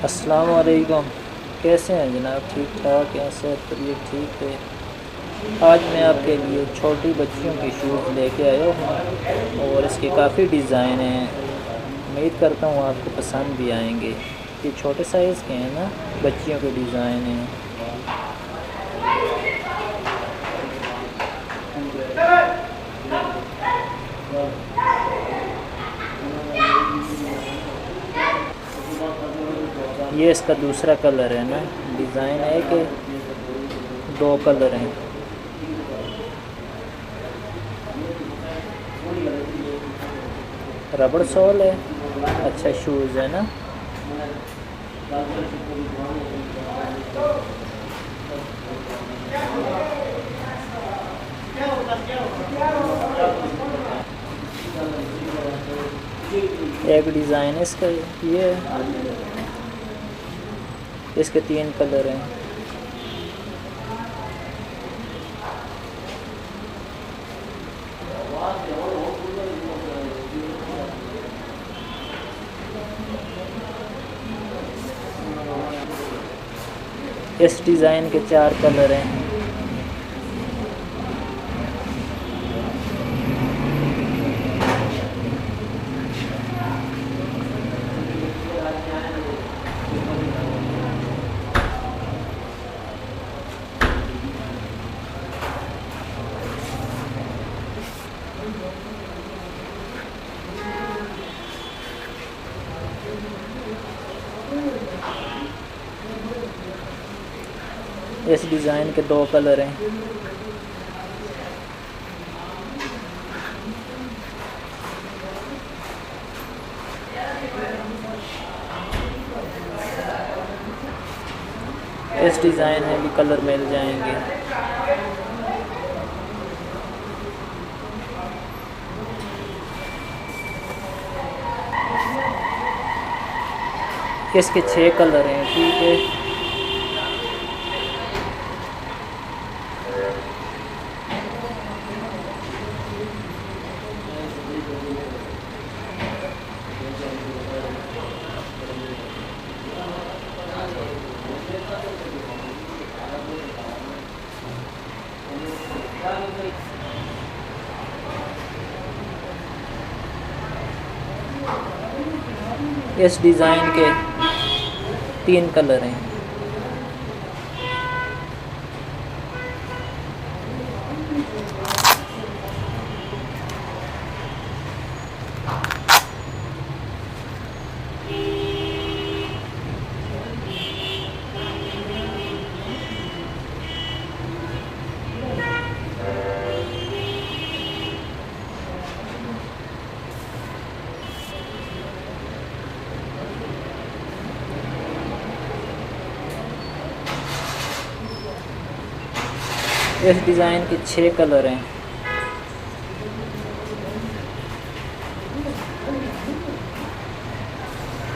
अस्सलाम वालेकुम। कैसे हैं जनाब? ठीक ठाक हैं, सेहत तबीयत ठीक है। आज मैं आपके लिए छोटी बच्चियों के शूज़ लेके आया हूँ और इसके काफ़ी डिज़ाइन हैं। उम्मीद करता हूँ आपको पसंद भी आएंगे। ये छोटे साइज़ के हैं ना, बच्चियों के डिज़ाइन हैं। ये इसका दूसरा कलर है ना। डिज़ाइन है कि दो कलर हैं। रबड़ सोल है। अच्छा शूज़ है ना। एक डिज़ाइन है इसका, ये है। इसके 3 कलर हैं। इस डिज़ाइन के 4 कलर हैं। इस डिज़ाइन के 2 कलर हैं। इस डिज़ाइन में भी कलर मिल जाएंगे। इसके 6 कलर हैं। ठीक है। इस डिज़ाइन के 3 कलर हैं। इस डिज़ाइन के 6 कलर हैं।